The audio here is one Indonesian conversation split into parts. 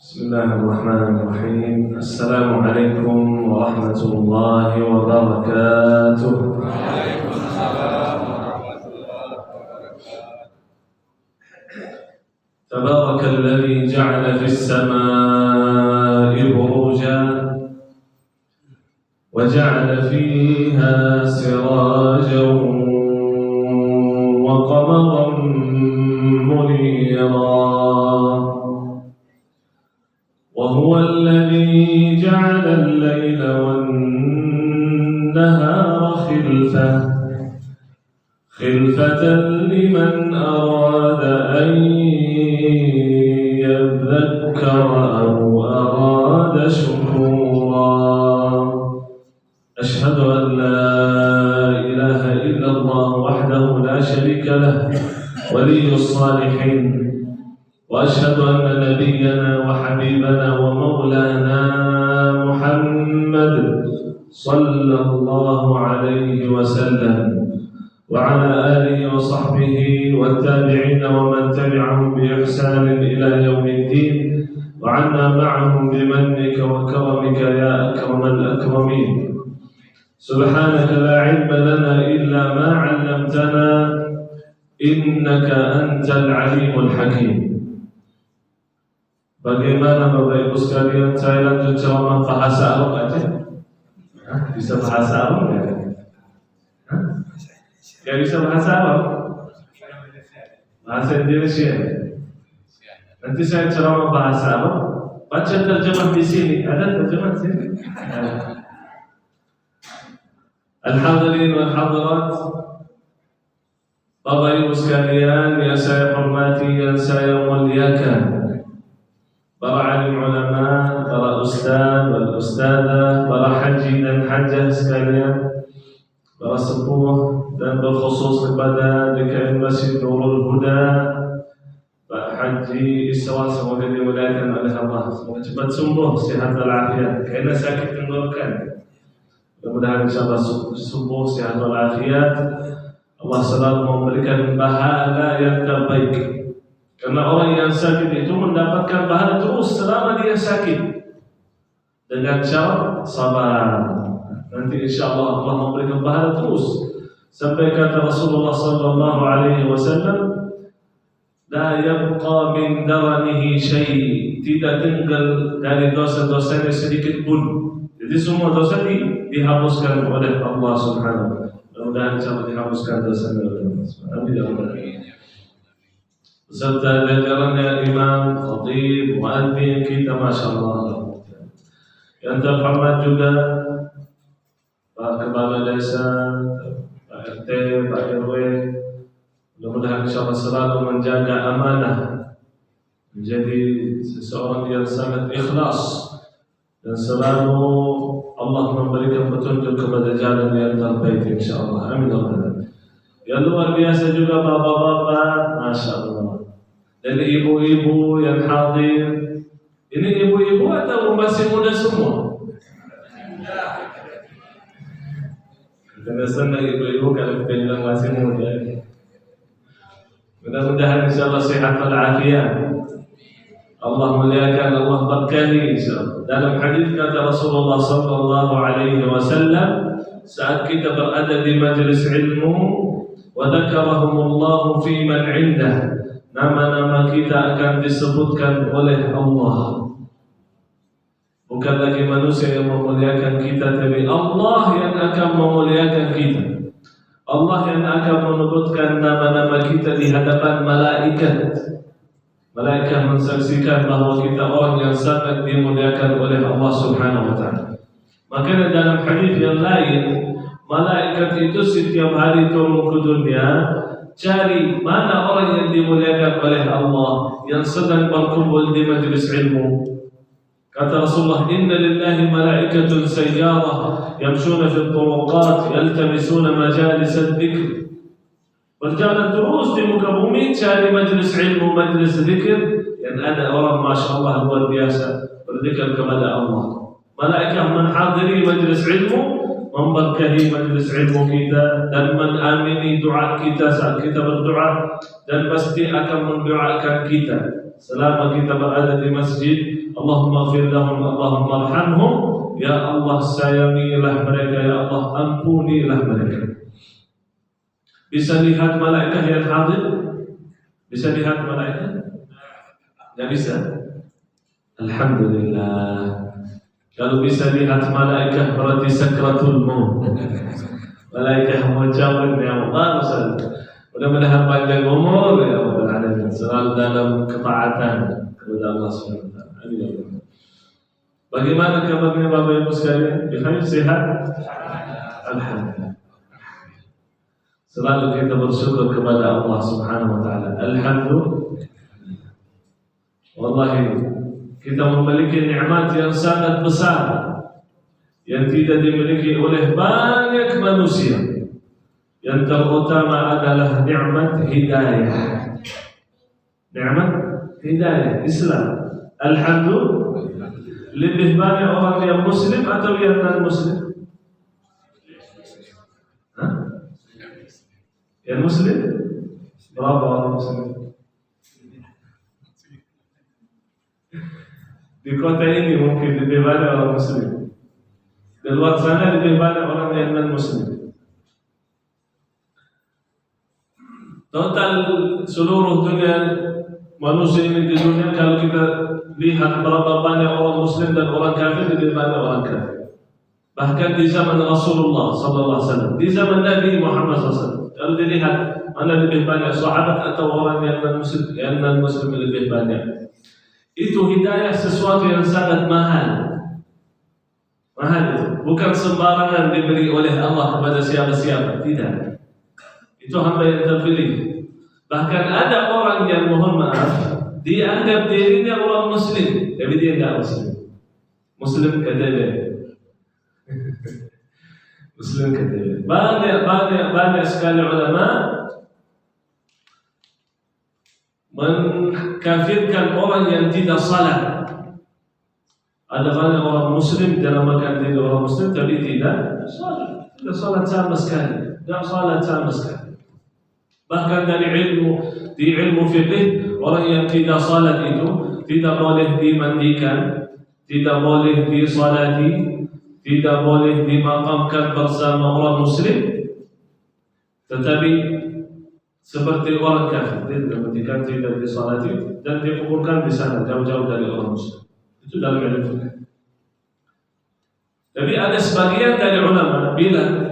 Bismillahirrahmanirrahim. Assalamualaikum warahmatullahi wabarakatuh. Waalaikumsalam warahmatullahi wabarakatuh. Tabarakalladzi ja'ala fis samaa'i burujan wa ja'ala fiha sirajan wa qamaran munira. وهو الذي جعل الليل والنهار خلفة لمن أراد أن يذكر أو أراد شكورا. أشهد أن لا إله إلا الله وحده لا شريك له ولي الصالحين، وأشهد أن نبينا وحبيبنا ومولانا محمد صلى الله عليه وسلم وعلى آله وصحبه والتابعين ومن تبعهم بإحسان إلى يوم الدين، وعنا معهم بمنك وكرمك يا أكرم الأكرمين. سبحانك لا علم لنا إلا ما علمتنا إنك أنت العليم الحكيم. Bagaimana Bapak Ibu sekalian, saya lanjut ceramah bahasa Arab aja. Bisa bahasa Arab ya? Gak bisa bahasa Arab? Bahasa Indonesia. Nanti saya ceramah bahasa Arab, baca terjemah di sini. Ada terjemah di sini? Al-hadirin wal hadirat, Bapak Ibu sekalian yang saya hormati, yang saya muliakan, para alim ulama, para ustaz dan ustazah, para haji dan hajjah sekalian, para sepuh, dan berkhusus kepada DKM Masjid Nurul Huda, Pak Haji Isra, semoga dimuliakan oleh Allah, semoga cepat sembuh, sehat walafiat, karena sakit tenggorokan. Mudah-mudahan insyaallah sembuh, sehat walafiat. Allah selalu memberikan pahala yang terbaik. Karena orang yang sakit itu mendapatkan pahala terus selama dia sakit, dengan syarat sabar. Nanti insyaallah Allah memberikan pahala terus sampai kata Rasulullah sallallahu alaihi wasallam, la yabqa min daranihi syai', tidak tinggal dari dosa-dosanya sedikit pun. Jadi semua dosa dihapuskan oleh Allah Subhanahu wa taala. Mudah-mudahan insyaallah dihapuskan dosanya oleh Allah Subhanahu wa taala. Beserta jajarannya imam, khatib, muadzin kita, masya Allah. Yang terhormat juga Pak Kepala Desa, Pak RT, Pak RW, mudah-mudahan insyaallah selalu menjaga amanah, menjadi seseorang yang sangat ikhlas, dan selalu Allah memberikan petunjuk kepada jalan yang terbaik insyaallah. Amin. Yang luar biasa juga bapak-bapak, masya Allah. Dan ibu-ibu yang hadir, ini ibu-ibu atau masih muda semua? Karena senang ibu-ibu kalau kita bilang masih muda. Mudah-mudahan insyaallah sehat walafiat. Allah muliakan, Allah berkahi insyaallah. Dalam hadis kata Rasulullah sallallahu alaihi wasallam, saat kita berada di majlis ilmu, wa dzakarahumullahu fi man 'indah, nama-nama kita akan disebutkan oleh Allah. Bukan lagi manusia yang memuliakan kita, tapi Allah yang akan memuliakan kita. Allah yang akan menyebutkan nama-nama kita di hadapan malaikat. Malaikat mensaksikan bahwa kita orang yang sangat dimuliakan oleh Allah Subhanahu wa taala. Makanya dalam hadis yang lain, malaikat itu setiap hari turun ke dunia cari mana orang yang dimuliakan oleh Allah, yang sedang berkumpul di majlis ilmu. Kata Rasulullah, inna lillahi malaikatun sayyarah yamshuna fi turuqat yaltamisuna majalis al-dhikr. Berjalan terus di muka bumi cari majlis ilmu, majlis zikir, yang ada orang masya Allah luar biasa berzikir kepada Allah. Malaikat menghadiri majlis ilmu, memberkahi majlis ilmu kita dan menamini doa kita saat kita berdoa, dan pasti akan mendoakan kita. selama kita berada di masjid, Allahumma ighfir lahum, Allahumma arhamhum, ya Allah sayangilah mereka, ya Allah ampunilah mereka. Bisa lihat malaikat yang hadir? Bisa lihat malaikat? Tidak bisa. Alhamdulillah. Kalau bisa lihat malaikat berarti sakratul maut. Malaikat mengucapkan ya Allah, mudah-mudahan panjang umur ya Rabbal Alamin, selalu dalam ketaatan kepada Allah Subhanahu wa taala. Amin. Bagaimana kabarnya Bapak Ibu sekalian? Bikhair, sehat? Alhamdulillah. Selalu kita bersyukur kepada Allah Subhanahu wa taala. Alhamdulillah. Wallahi kita memiliki nikmat yang sangat besar yang tidak dimiliki oleh banyak manusia. Yang terutama adalah nikmat hidayah. Nikmat hidayah Islam. Alhamdulillah. Lebih banyak orang yang muslim atau yang non-muslim? Hah? Yang muslim? Berapa orang muslim? Di kota ini mungkin lebih banyak orang muslim. Di luar sana lebih banyak orang yang non-muslim. Total seluruh dunia manusia ini di dunia, kalau kita lihat berapa banyak orang muslim dan orang kafir, lebih banyak orang kafir. Bahkan di zaman Rasulullah SAW, di zaman Nabi Muhammad SAW, kalau dilihat mana lebih banyak sahabat atau orang yang non-muslim lebih banyak. Itu hidayah sesuatu yang sangat mahal. Mahal itu bukan sembarangan diberi oleh Allah kepada siapa-siapa, tidak. Itu hamba yang terpilih. Bahkan ada orang yang mohon maaf, dia anggap dirinya orang muslim, tapi dia tidak muslim. Muslim kedele. Muslim kedele. Banyak sekali ulama mengkafirkan orang yang tidak salat. Ada banyak orang muslim dinamakan diri orang muslim tapi tidak salat. Tidak salat sama sekali. Tidak salat sama sekali. Bahkan dari ilmu fiqh, orang yang tidak salat itu tidak boleh dimandikan, tidak boleh disalati, tidak boleh dimakamkan bersama orang muslim, tetapi seperti orang kafir, dia dimandikan, tidak disalati dan dikuburkan di sana jauh-jauh dari orang muslim. Itu dalam ilmu fiqh. Tapi ada sebagian dari ulama bilang,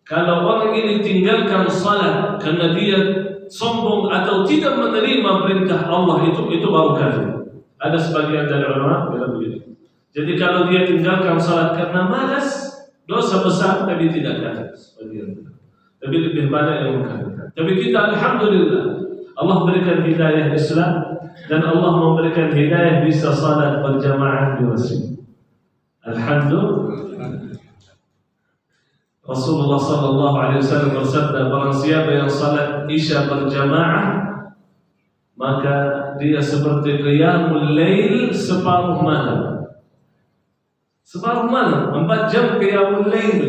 kalau orang ini tinggalkan salat karena dia sombong atau tidak menerima perintah Allah, itu baru kafir. Ada sebagian dari ulama bilang begitu. Jadi kalau dia tinggalkan salat karena malas, dosa besar tapi tidak kafir. Tapi lebih banyak yang mengkafirkan. Tapi kita alhamdulillah, Allah berikan hidayah Islam dan Allah memberikan hidayah bisa salat berjamaah di masjid. Alhamdulillah. Rasulullah SAW bersabda, barang siapa yang salat Isya berjamaah, maka dia seperti qiyamul lail separuh malam. Separuh malam, 4 jam qiyamul lail.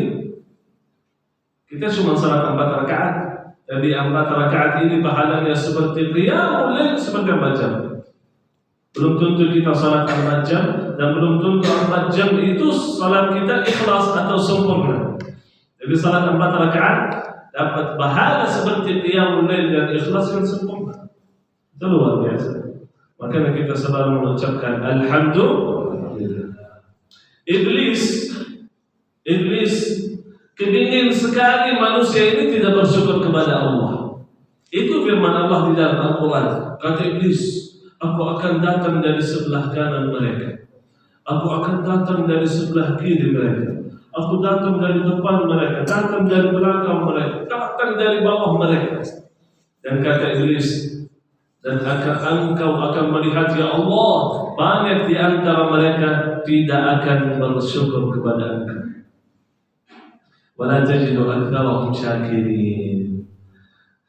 Kita cuma salat 4 rakaat, tapi 4 rakaat ini pahalanya seperti qiyamul lail seperti 4 jam. Belum tentu kita salat 4 jam, dan belum tentu 4 jam itu salat kita ikhlas atau sempurna. Jadi salat 4 rakaat dapat pahala seperti qiyamul lail dan ikhlas yang sempurna. Itu luar biasa. Makanya kita selalu mengucapkan alhamdulillah. Iblis kepingin sekali manusia ini tidak bersyukur kepada Allah. Itu firman Allah di dalam Al-Quran. Kata Iblis, aku akan datang dari sebelah kanan mereka, aku akan datang dari sebelah kiri mereka, aku datang dari depan mereka, datang dari belakang mereka, datang dari bawah mereka. Dan kata Iblis, dan engkau akan melihat ya Allah, banyak di antara mereka tidak akan bersyukur kepada Engkau. Wala tajidu aktsarahum syakirin.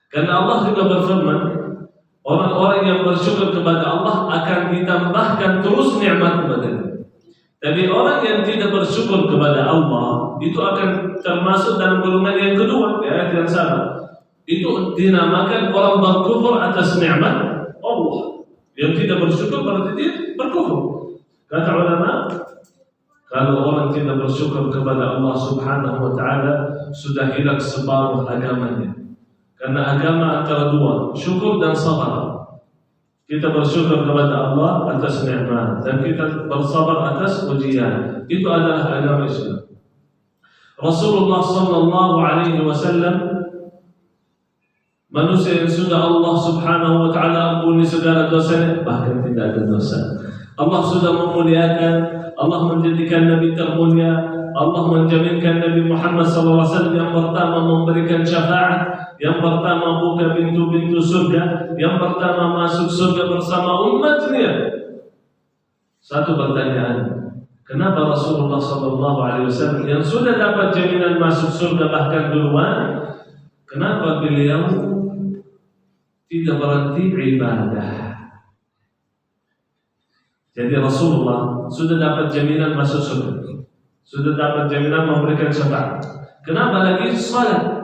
Karena Allah juga berfirman, orang-orang yang bersyukur kepada Allah akan ditambahkan terus nikmat kepadanya. Tapi orang yang tidak bersyukur kepada Allah itu akan termasuk dalam golongan yang kedua, di ayat yang sama. Itu dinamakan orang berkufur atas nikmat Allah. Yang tidak orang tidak bersyukur kepada Allah Subhanahu wa Ta'ala, sudah hilang separuh agamanya. Karena agama antara dua, syukur dan sabar. Kita bersyukur kepada Allah atas nikmat dan kita bersabar atas ujian. Itu adalah agama Islam. Rasulullah sallallahu alaihi wasallam manusia yang sudah Allah Subhanahu wa Ta'ala ampuni segala dosanya, bahkan tidak ada dosa. Allah sudah memuliakan, Allah menjadikan Nabi termulia, Allah menjaminkan Nabi Muhammad SAW yang pertama memberikan syafaat, yang pertama buka pintu-pintu surga, yang pertama masuk surga bersama umatnya. Satu pertanyaan, kenapa Rasulullah SAW yang sudah dapat jaminan masuk surga bahkan duluan, kenapa beliau tidak berhenti ibadah? Jadi Rasulullah sudah dapat jaminan masuk surga, sudah dapat jaminan memberikan syafaat. Kenapa lagi salat?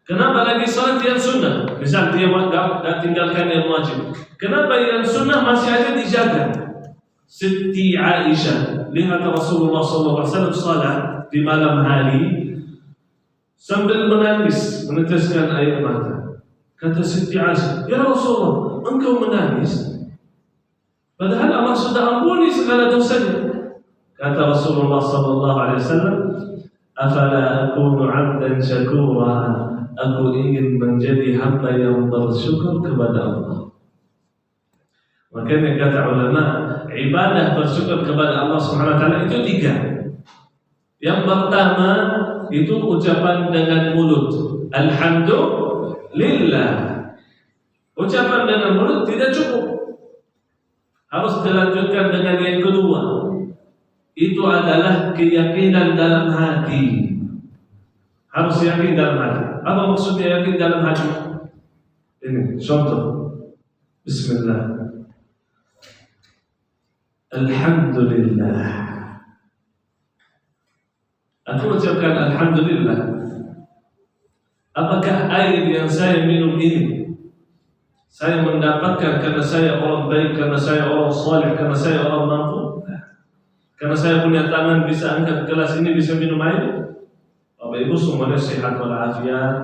Kenapa lagi salat yang sunnah? Misal dia tidak tinggalkan yang wajib. Kenapa yang sunnah masih aja dijaga? Siti Aisyah, lihat Rasulullah SAW salat di malam hari sambil menangis, meneteskan air mata. Kata Siti Aisyah, ya Rasulullah, engkau menangis? Padahal Allah sudah ampuni segala dosanya. Kata Rasulullah SAW, afala akunu 'abdan syakura, aku ingin menjadi hamba yang bersyukur kepada Allah. Makanya kata ulama, ibadah bersyukur kepada Allah Subhanahu wa Ta'ala itu tiga. Yang pertama itu ucapan dengan mulut, alhamdulillah. Ucapan dengan mulut tidak cukup, harus dilanjutkan dengan yang kedua. Itu adalah keyakinan dalam hati. Harus yakin dalam hati. Apa maksudnya yakin dalam hati? Ini contoh. Bismillah. Alhamdulillah. Aku ucapkan alhamdulillah. Apakah air yang saya minum ini saya mendapatkan karena saya orang baik, karena saya orang saleh, karena saya orang mampu? Karena saya punya tangan bisa angkat gelas ini, bisa minum air? Bapak Ibu semuanya sehat walafiat,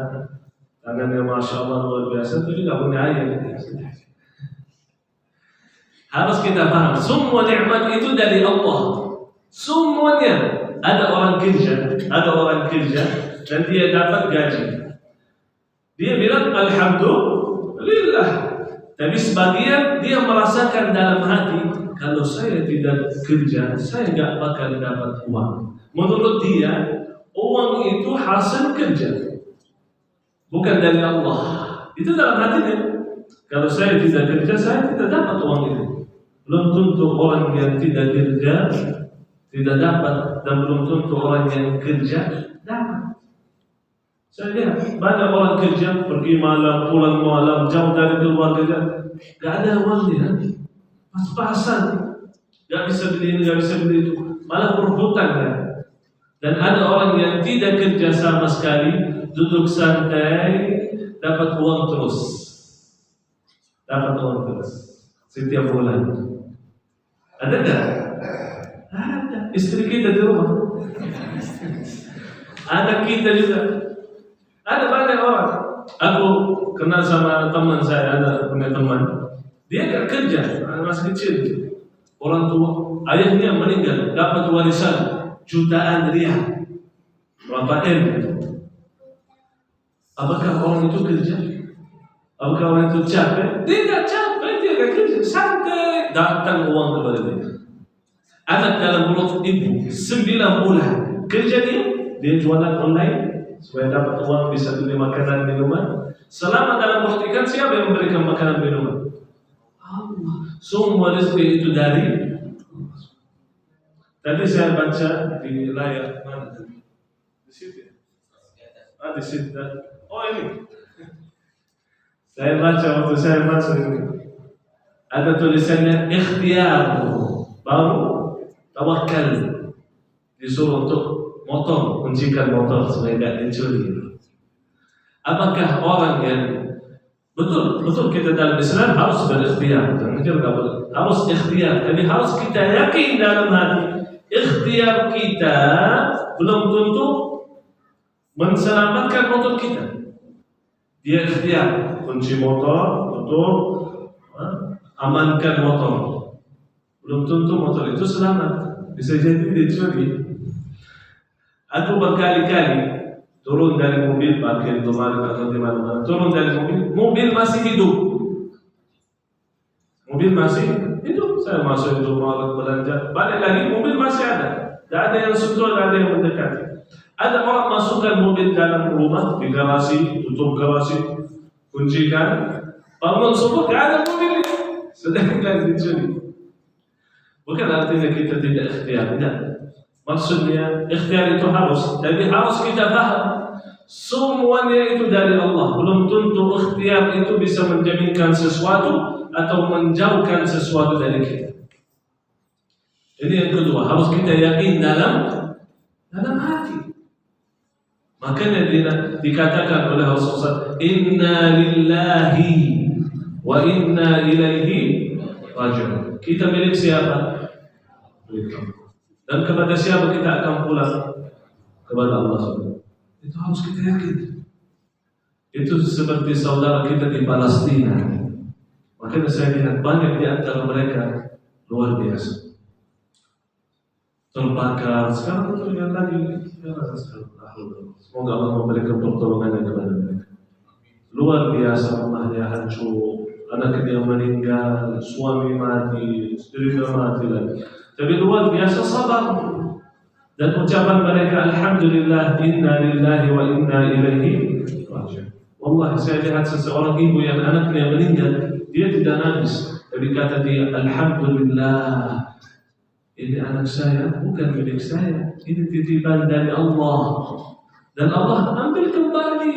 tangannya Masya Allah luar biasa, itu juga punya air. Harus kita paham, semua nikmat itu dari Allah. Semuanya. Ada orang kerja dan dia dapat gaji. Dia bilang alhamdulillah. Tapi sebagian dia merasakan dalam hati, kalau saya tidak kerja, saya nggak bakal dapat uang. Menurut dia, uang itu hasil kerja, bukan dari Allah. Itu dalam hatinya. Kalau saya tidak kerja, saya tidak dapat uang itu. Belum tentu orang yang tidak kerja tidak dapat, dan belum tentu orang yang kerja dapat. Saya lihat banyak orang kerja, pergi malam, pulang malam, jauh dari keluarga, gak ada uangnya, pas-pasan, gak bisa beli ini, gak bisa beli itu, malah berhutang ya. Dan ada orang yang tidak kerja sama sekali, duduk santai, dapat uang terus, setiap bulan. Ada gak? Ada. Istri kita di rumah, anak kita juga. Ada banyak orang. Aku kenal sama teman saya, ada punya teman. Dia gak kerja, masih kecil. Orang tua, ayahnya meninggal, dapat warisan jutaan rial, berapa M. Apakah orang itu kerja? Apakah orang itu capek? Dia gak capek, dia gak kerja, santai. Datang uang kepada dia. Anak dalam perut ibu 9 bulan kerja dia jualan online supaya dapat uang bisa beli makanan minuman. Selama dalam perut ikan, siapa yang memberikan makanan minuman? Allah. Semua rezeki itu dari. Tadi saya baca di layar mana tadi? Di situ ya? Di situ. Oh ini. Saya baca waktu saya masuk ini. Ada tulisannya ikhtiar, baru tawakal, disuruh untuk motor, kuncikan motor supaya tidak dicuri. Apakah orang yang betul kita dalam Islam harus berikhtiar, harus ikhtiar, tapi harus kita yakin dalam hati ikhtiar kita belum tentu menselamatkan motor kita. Dia ikhtiar kunci motor, tutup, amankan motor. Belum tentu motor itu selamat. Bisa jadi dicuri. Aku berkali-kali turun dari mobil, parkir kemarin atau di mana-mana, turun dari mobil masih hidup. Mobil masih hidup. Saya masuk itu mau belanja, balik lagi mobil masih ada. Tidak ada yang sentuh, tidak ada yang mendekati. Ada orang masukkan mobil dalam rumah, di garasi, tutup garasi, kuncikan, bangun subuh, tidak ada mobil itu. Sedangkan dicuri. Bukan artinya kita tidak ikhtiar, tidak. Maksudnya ikhtiar itu harus, jadi harus kita paham semuanya itu dari Allah. Belum tentu ikhtiar itu bisa menjaminkan sesuatu atau menjauhkan sesuatu dari kita. Jadi yang kedua, harus kita yakin dalam hati. Makanya dikatakan oleh Rasulullah, Inna lillahi wa inna ilaihi raji'un. Kita milik siapa? Dan kepada siapa kita akan pulang? Kepada Allah SWT. Itu harus kita yakin. Itu seperti saudara kita di Palestina. Makanya saya lihat banyak di antara mereka luar biasa. Terbakar. Sekarang itu yang tadi. Semoga Allah memberikan pertolongannya kepada mereka. Luar biasa, rumahnya hancur, anaknya meninggal, suami mati, istri mati lagi. Tapi luar biasa sabar. Dan ucapan mereka, Alhamdulillah, inna lillahi wa inna ilaihi raji'un. Wallahi saya lihat seseorang ibu yang anaknya meninggal, dia tidak nangis, tapi kata dia, Alhamdulillah, ini anak saya bukan milik saya, ini titipan dari Allah, dan Allah ambil kembali.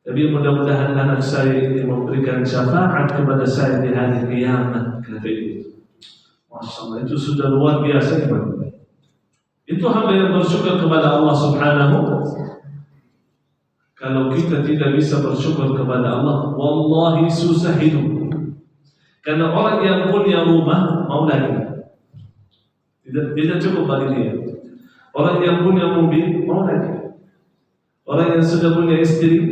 Tapi mudah-mudahan anak saya ini memberikan syafaat kepada saya di hari kiamat, kata itu. Masya Allah, itu sudah luar biasa. Itu hamba yang bersyukur kepada Allah Subhanahu. Kalau kita tidak bisa bersyukur kepada Allah, wallahi susah hidup. Karena orang yang punya rumah mau lagi, tidak cukup bagi dia. Orang yang punya mobil mau lagi. Orang yang sudah punya istri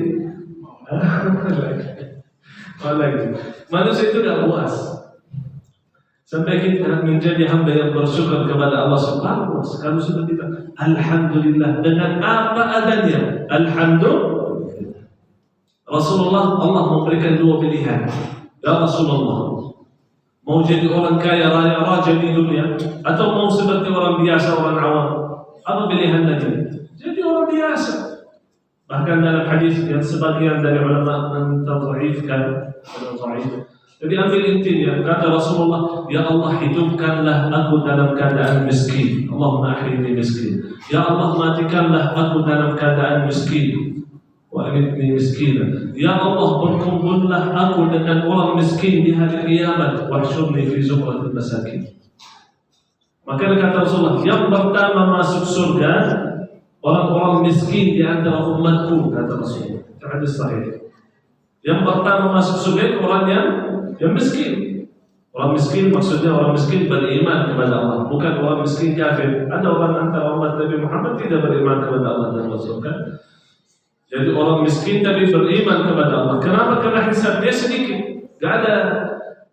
mau lagi. Manusia itu tidak puas. Sampai kita menjadi hamba yang bersyukur kepada Allah Subhanahu wa Ta'ala. Kalau sudah kita Alhamdulillah dengan apa adanya. Alhamdulillah. Rasulullah, Allah memberikan dua pilihan. Ya Rasulullah, mau jadi orang kaya raya raja di dunia, atau mau seperti orang biasa, orang awam? Apa pilihan tadi? Jadi orang biasa. Bahkan dalam hadis yang sebagian dari ulama mentadhifkan, jadi ambil intinya, kata Rasulullah, Ya Allah, hidupkanlah aku dalam keadaan miskin. Allahumma ahyini miskin. Ya Allah, matikanlah aku dalam keadaan miskin. Wa amitni miskinan. Ya Allah, berkumpullah aku dengan orang miskin di hari kiamat. Wahsyurni fi zumratil masakin. Maka kata Rasulullah, yang pertama masuk surga orang-orang miskin di antara umatku, kata Rasulullah. Itu hadis sahih. Yang pertama masuk surga orang yang miskin. Orang miskin maksudnya orang miskin beriman kepada Allah, bukan orang miskin kafir. Ada orang antara umat Nabi Muhammad tidak beriman kepada Allah dan Rasul, kan? Jadi orang miskin tapi beriman kepada Allah. Kenapa? Karena hisabnya sedikit. Gak ada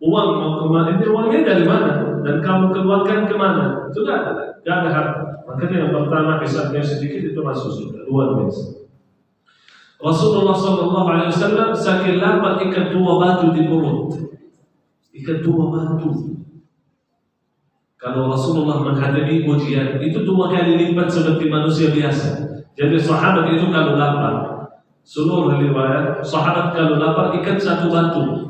uang mau kemana, ini uangnya dari mana? Dan kamu keluarkan kemana? Itu gak ada harta. Makanya yang pertama hisabnya sedikit itu masuk surga. Luar biasa. Rasulullah SAW saking lapar ikat dua batu di perut. Ikat dua batu. Kalau Rasulullah menghadapi ujian itu 2 kali lipat seperti manusia biasa. Jadi sahabat itu kalau lapar, seluruh riwayat sahabat kalau lapar ikat 1 batu.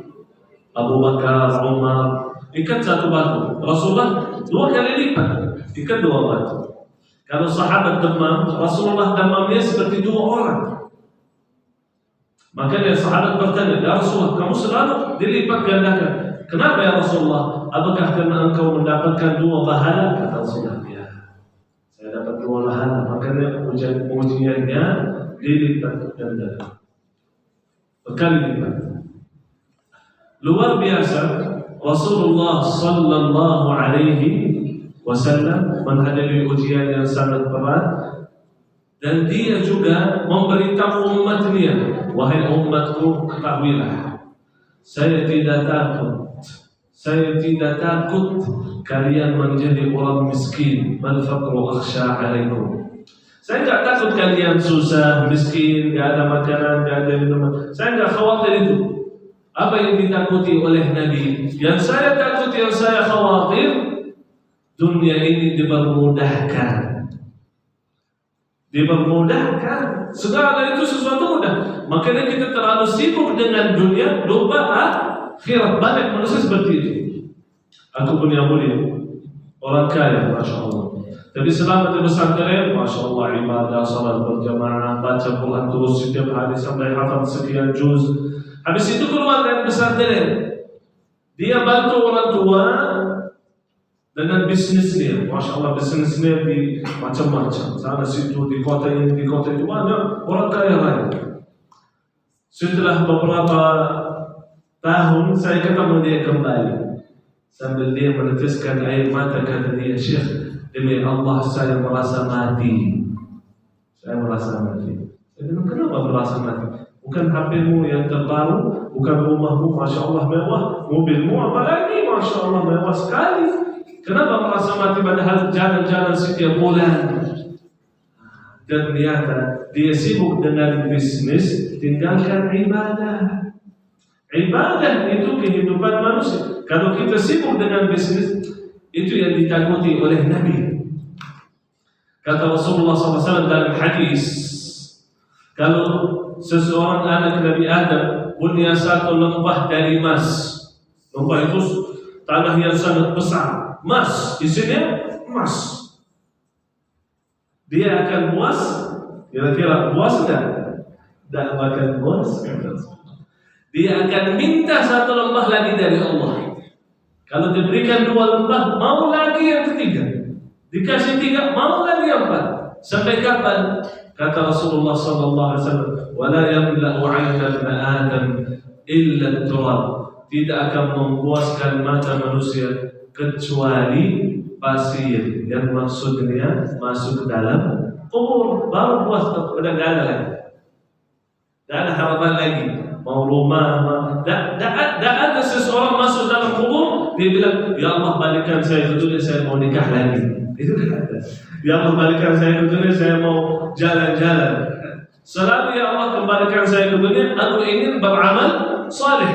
Abu Bakar, Umar ikat 1 batu. Rasulullah 2 kali lipat ikat 2 batu. Kalau sahabat demam, Rasulullah demamnya seperti 2 orang. Makanya sahabat bertanya, Ya Rasulullah, kamu selalu dilipat gandakan. Kenapa ya Rasulullah? Apakah karena engkau mendapatkan 2 pahala? Kata Rasulullah, ya, saya dapat 2 pahala. Makanya ujiannya dilipat gandakan. Berkali lipat. Luar biasa. Rasulullah sallallahu alaihi wasallam menghadapi ujian yang sangat berat, dan dia juga memberitahu umatnya, wahai umatku, ketahuilah, saya tidak takut kalian menjadi orang miskin. Bal faqru akhsha alaikum. Saya tidak takut kalian susah, miskin, tidak ada makanan, tidak ada minuman. Saya tidak khawatir itu. Apa yang ditakuti oleh Nabi? Yang saya takut, yang saya khawatir, dunia ini dipermudahkan. Dipermudahkan. Segala itu sesuatu mudah. Makanya kita terlalu sibuk dengan dunia, lupa akhirat. Banyak manusia seperti itu. Aku punya mulia, orang kaya, Masya Allah. Tapi selama di pesantren, Masya Allah, ibadah, salat berjamaah, baca Quran terus setiap hari sampai hafal sekian juz. Habis itu keluar dari pesantren, dia bantu orang tua dengan bisnisnya. Masya Allah, bisnisnya di macam-macam, sana situ, di kota ini, di kota itu, banyak orang kaya lain. Setelah beberapa tahun, saya ketemu dia kembali. Sambil dia meneteskan air mata, kata dia, Syekh, demi Allah saya merasa mati. Saya merasa mati. Saya bilang, kenapa merasa mati? Bukan HP-mu yang terbaru, bukan rumahmu, Masya Allah mewah, mobilmu apalagi, Masya Allah mewah sekali. Kenapa merasa mati padahal jalan-jalan setiap bulan? Dan ternyata dia sibuk dengan bisnis, tinggalkan ibadah. Ibadah itu kehidupan manusia. Kalau kita sibuk dengan bisnis, itu yang ditakuti oleh Nabi. Kata Rasulullah SAW dalam hadis, kalau seseorang anak Nabi Adam punya satu lembah dari emas, lembah itu tanah yang sangat besar, emas, isinya emas, dia akan puas? Kira-kira puas enggak? Tidak akan puas. Dia akan minta satu lembah lagi dari Allah. Kalau diberikan 2 lembah, mau lagi yang ketiga. Dikasih 3, mau lagi yang 4. Sampai kapan? Kata Rasulullah SAW, "Wala yamla'u 'ayna ibn Adam illa turab." Tidak akan memuaskan mata manusia kecuali pasir. Yang maksudnya masuk ke dalam kubur, baru puas, udah nggak ada lagi. Tidak ada harapan lagi. Mau rumah, tidak ada seseorang masuk dalam kubur dia bilang, ya Allah balikan saya ke dunia, saya mau nikah lagi. Itu tidak ada. Ya Allah balikan saya ke dunia, saya mau jalan-jalan. Selalu ya Allah kembalikan saya ke dunia, aku ingin beramal saleh.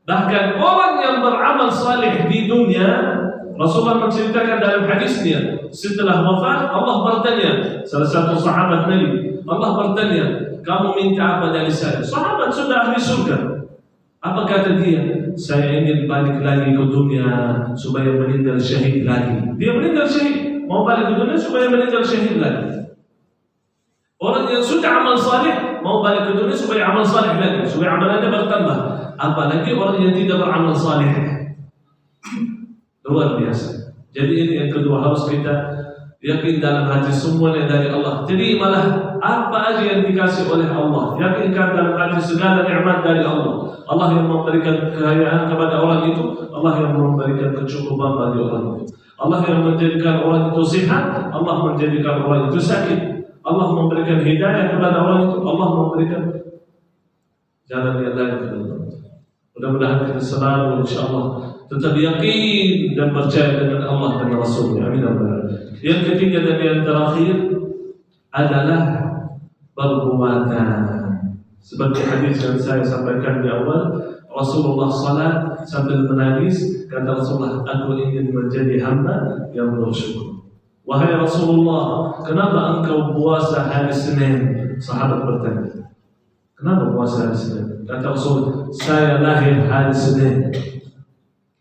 Bahkan orang yang beramal saleh di dunia, Rasulullah menceritakan dalam hadisnya, setelah wafat Allah bertanya, salah satu sahabat Nabi, Allah bertanya, kamu minta apa dari saya? Sahabat sudah ahli surga. Apa kata dia? Saya ingin balik lagi ke dunia supaya meninggal syahid lagi. Dia meninggal syahid, mau balik ke dunia supaya meninggal syahid lagi. Orang yang sudah amal saleh mau balik ke dunia supaya amal saleh lagi, supaya amalannya bertambah. Apalagi orang yang tidak beramal saleh. Luar biasa. Jadi ini yang kedua, harus kita yakin dalam hati semuanya dari Allah. Jadi malah apa aja yang dikasih oleh Allah, yakinkan dalam hati segala nikmat dari Allah. Allah yang memberikan kekayaan kepada orang itu, Allah yang memberikan kecukupan bagi orang itu. Allah yang menjadikan orang itu sehat, Allah menjadikan orang itu sakit. Allah memberikan hidayah kepada orang itu, Allah memberikan jalan yang lain kepada orang itu. Mudah-mudahan kita selalu insyaAllah tetap yakin dan percaya dengan Allah dan Rasulnya. Amin. Yang ketiga dan yang terakhir adalah perbuatan. Seperti hadis yang saya sampaikan di awal, Rasulullah salat sambil menangis, kata Rasulullah, aku ingin menjadi hamba yang bersyukur. Wahai Rasulullah, kenapa engkau puasa hari Senin? Sahabat bertanya, kenapa puasa hari Senin? Kata Rasul, saya lahir hari Senin,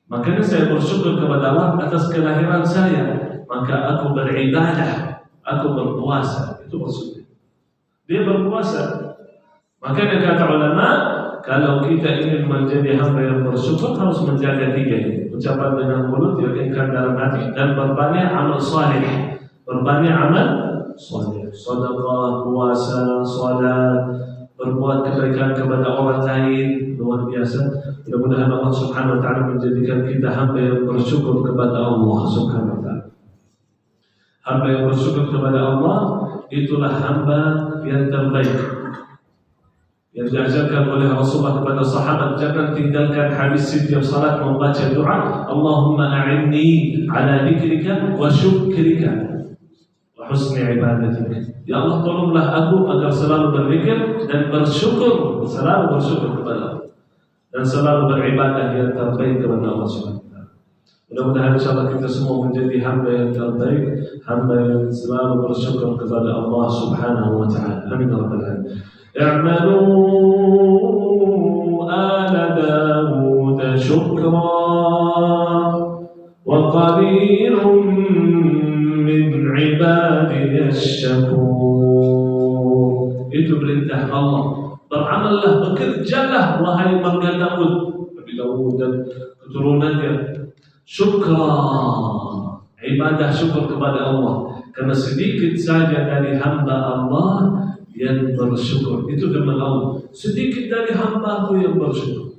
makanya saya bersyukur kepada Allah atas kelahiran saya. Maka aku beribadah, aku berpuasa. Itu maksudnya. Dia berpuasa. Makanya kata ulama, kalau kita ingin menjadi hamba yang bersyukur, harus menjaga 3 ini. Ucapan dengan mulut, yakinkan dalam hati, dan berbanyak amal saleh. Berbanyak amal saleh. Sedekah, puasa, salat, berbuat kebaikan kepada orang lain. Luar biasa. Mudah-mudahan Allah Subhanahu wa taala menjadikan kita hamba yang bersyukur kepada Allah Subhanahu wa taala. Hamba yang bersyukur kepada Allah itulah hamba yang terbaik. Yang diajarkan oleh Rasulullah kepada sahabat, jangan tinggalkan habis setiap salat membaca doa, Allahumma a'inni ala dzikrika wa syukrika wa husni ibadatik. Ya Allah, tolonglah aku agar selalu berzikir dan bersyukur, selalu bersyukur kepada Allah dan selalu beribadah yang terbaik kepada Allah Subhanahu wa taala. Mudah-mudahan insyaallah kita semua menjadi hamba yang terbaik, hamba yang selalu bersyukur kepada Allah Subhanahu wa taala. Amin ya rabbal alamin. اعملوا آل داود شكرا وقليل من عبادي الشكور. Itu perintah Allah. Beramallah, bekerjalah wahai warga Daud, Nabi Daud dan keturunannya, syukra, ibadah syukur kepada Allah. Karena sedikit saja dari hamba Allah yang bersyukur. Itu firman Allah, sedikit dari hamba itu yang bersyukur.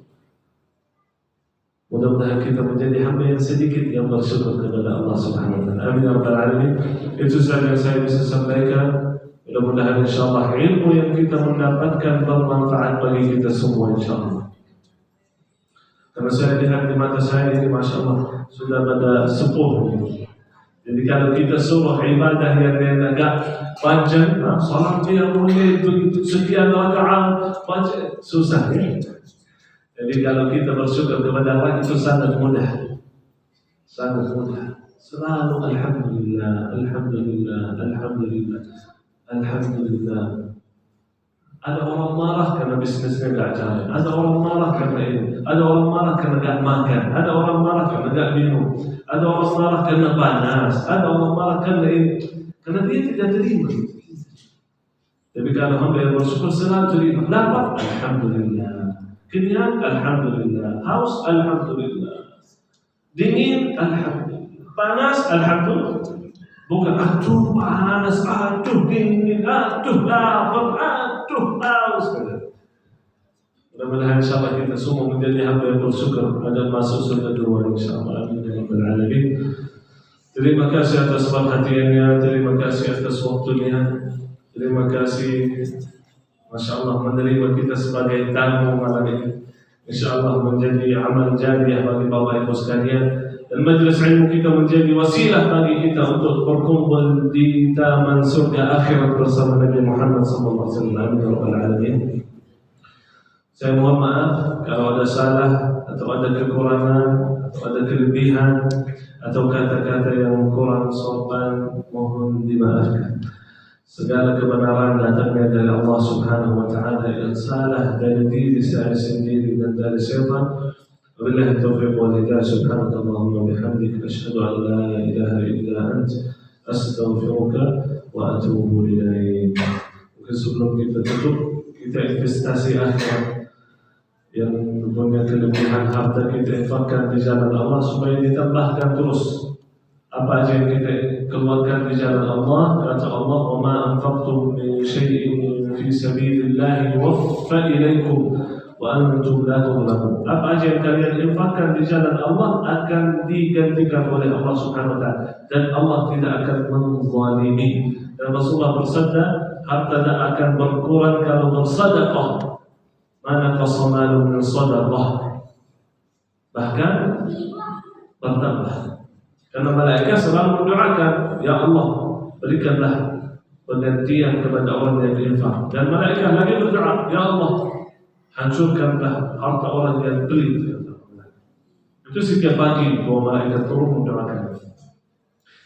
Mudah-mudahan kita menjadi hamba yang sedikit yang bersyukur kepada Allah Subhanahu wa taala. Amin ya rabbal alamin. Itu saja yang saya bisa sampaikan. Mudah-mudahan insyaallah ilmu yang kita mendapatkan bermanfaat bagi kita semua insyaallah. Karena saya lihat di mata saya ini masyaallah sudah pada sepuh. Jadi kalau kita suruh ibadah yang agak panjang, salat dia boleh sekian rakaat, baca susah ya. Jadi kalau kita bersyukur kepada Allah itu sangat mudah, sangat mudah. Selalu alhamdulillah, alhamdulillah, alhamdulillah, alhamdulillah. Ada orang marah karena bisnisnya gak jalan, ada orang marah karena ini, ada orang marah karena gak makan, ada orang marah karena gak minum, ada orang marah karena panas, ada orang marah karena ini, karena dia tidak terima. Tapi kalau hamba yang bersyukur selalu terima. Lapar, alhamdulillah. Kenyang, alhamdulillah. Haus, alhamdulillah. Dingin, alhamdulillah. Panas, alhamdulillah. Bukan aduh panas, aduh dingin, aduh lapar, aduh haus. Mudah-mudahan insyaallah kita semua menjadi hamba yang bersyukur agar masuk surga dua insyaallah. Amin ya rabbal alamin. Terima kasih atas perhatiannya, terima kasih atas waktunya, terima kasih, masya Allah menerima kita sebagai tamu malam ini. InsyaAllah menjadi amal jariah bagi Bapak Ibu sekalian, dan majlis ilmu kita menjadi wasilah bagi kita untuk berkumpul di taman surga akhirat bersama Nabi Muhammad SAW. Amin. Saya mohon maaf kalau ada salah atau ada kekurangan atau ada kelebihan atau kata-kata yang kurang sopan, mohon dimaafkan. Segala kebenaran datangnya dari Allah Subhanahu wa taala, yang salah dari diri saya sendiri dan dari syaitan. Wabillahi taufiq wal hidayah. Subhanakallahumma bihamdika asyhadu an la ilaha illa anta astaghfiruka wa atubu ilaik. Mungkin sebelum kita tutup, kita investasi akhirat yang punya kelebihan harta kita infakkan di jalan Allah supaya ditambahkan terus. Apa aja yang kita keluarkan di jalan Allah, kata Allah, "Wa ma anfaqtum min syai'in fi sabilillah yuwaffa ilaikum wa antum la tuzlamun." Apa aja yang kalian infakkan di jalan Allah akan digantikan oleh Allah Subhanahu wa taala, dan Allah tidak akan menzalimi. Dan Rasulullah bersabda, harta tidak akan berkurang kalau bersedekah. Mana qasamalun min sadaqah, bahkan bertambah. Karena malaikat selalu mendoakan, ya Allah, berikanlah penggantian kepada orang yang berinfak. Dan malaikat lagi berdoa, ya Allah, hancurkanlah harta orang yang pelit. Itu setiap pagi bahwa malaikat turun mendoakan.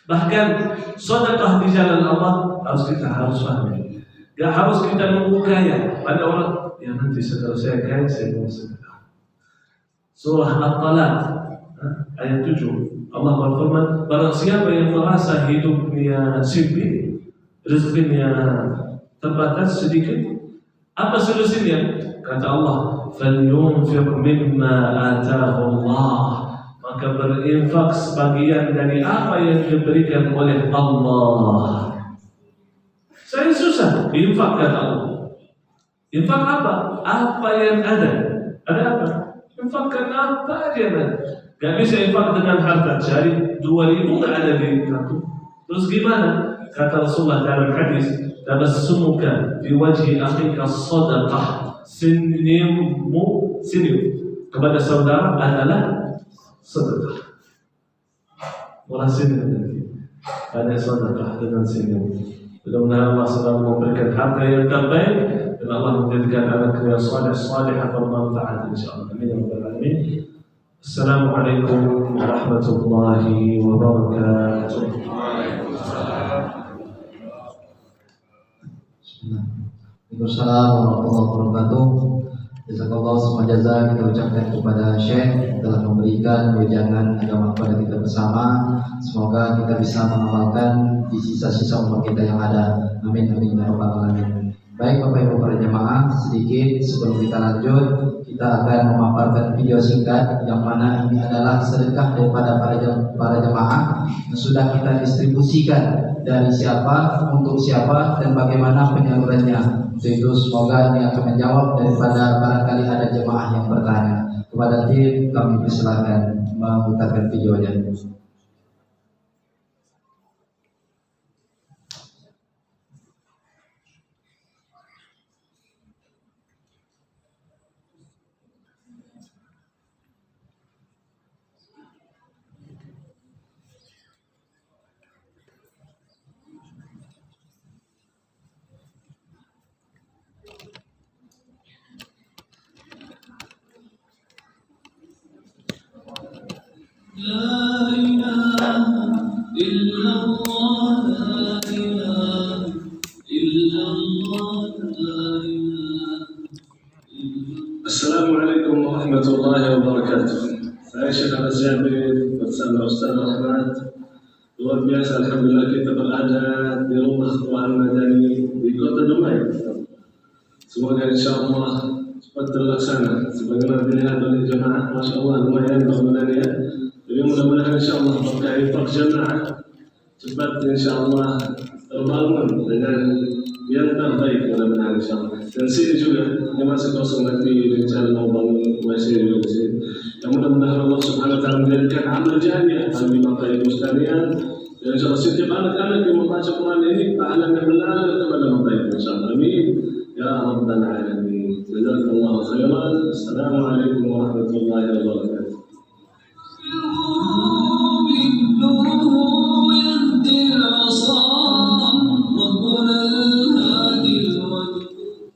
Bahkan sedekah di jalan Allah harus pahami. Gak harus kita nunggu kaya. Ada orang, ya nanti setelah saya kaya saya mau sedekah. Surah At-Talaq ayat 7. Allah berfirman, barang siapa yang merasa hidupnya sempit, rezekinya terbatas sedikit, apa solusinya? Kata Allah, "Falyunfiq mimma ataahu Allah." Maka berinfak sebagian dari apa yang diberikan oleh Allah. Saya susah infak, kata Allah. Infak apa? Apa yang ada. Ada apa? Infakkan apa aja yang ada. Gak bisa infak dengan harta, cari 2.000 gak ada di kartu. Terus gimana? Kata Rasulullah dalam hadis, tabassumuka fi wajhi akhika sadaqah. Senyummu kepada saudara adalah sedekah. Orang senyum nanti ada sedekah dengan senyum. Mudah-mudahan Allah selalu memberikan harta yang terbaik dan Allah menjadikan anak yang saleh bermanfaat insyaallah. Amin ya rabbal alamin. Assalamualaikum warahmatullahi wabarakatuh. Waalaikumsalam warahmatullahi wabarakatuh. Jazakallah semua jaza kita ucapkan kepada Syekh telah memberikan wejangan agama kepada kita bersama. Semoga kita bisa mengamalkan di sisa-sisa umur kita yang ada. Amin amin ya rabbal alamin. Baik Bapak Ibu para jemaah, sedikit sebelum kita lanjut, kita akan memaparkan video singkat yang mana ini adalah sedekah daripada para jemaah yang sudah kita distribusikan dari siapa, untuk siapa, dan bagaimana penyalurannya. Untuk itu semoga ini akan menjawab daripada barangkali ada jemaah yang bertanya. Kepada tim kami persilakan memutarkan videonya. La ilaha illallah, la ilaha illallah, la ilaha illallah. Assalamualaikum warahmatullahi wabarakatuh. Saya Syekh Al-Jabir bersama Ustaz Rahmat. Luar biasa, alhamdulillah kita berada di rumah Quran Madani di Kota Dumai. Semoga insyaallah cepat terlaksana sebagaimana dilihat oleh jemaah, masyaallah lumayan bangunan ya. Jadi mudah-mudahan insyaallah berkah infak jemaah cepat insyaallah terbangun dengan yang terbaik mudah-mudahan insyaallah. Dan sini juga yang masih kosong nanti rencana mau bangun masih juga di sini. Yang mudah-mudahan Allah Subhanahu wa taala menjadikan amal jariah bagi Bapak Ibu sekalian. Dan insyaallah setiap anak-anak yang membaca Quran ini pahalanya benar kepada Bapak Ibu insyaallah. Amin ya rabbal alamin. Jazakallahu khairan. Assalamualaikum warahmatullahi wabarakatuh.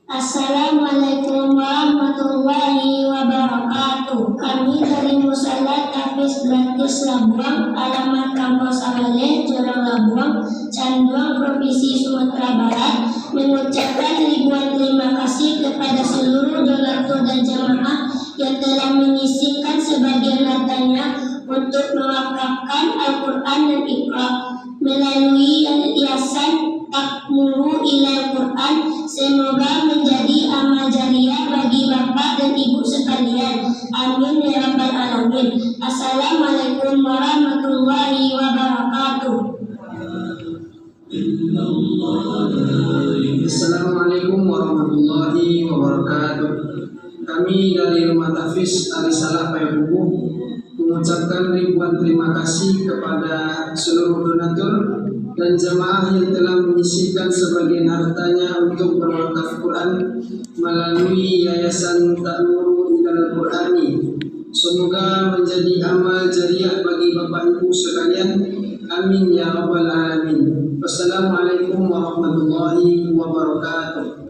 Assalamualaikum warahmatullahi wabarakatuh. Kami dari Musala Tafis Gratis Labuang, alamat Kampus Amaleh, Jurang Labuang, Canduang, Provinsi Sumatera Barat, mengucapkan ribuan terima kasih kepada seluruh donatur dan jamaah yang telah menyisihkan sebagian hartanya untuk mewakafkan Al-Quran dan Iqra melalui Yayasan Takmuru Ilal Quran. Semoga menjadi amal jariah bagi Bapak dan Ibu sekalian. Amin ya rabbal alamin. Assalamualaikum warahmatullahi wabarakatuh. Assalamualaikum warahmatullahi wabarakatuh. Kami dari Rumah Tahfiz Al-Risalah Payakumbuh mengucapkan ribuan terima kasih kepada seluruh donatur dan jemaah yang telah menyisihkan sebagian hartanya untuk berwakaf Quran melalui Yayasan Takmuru Ilal Qurani. Semoga menjadi amal jariah bagi Bapak Ibu sekalian. Amin ya rabbal alamin. Wassalamualaikum warahmatullahi wabarakatuh.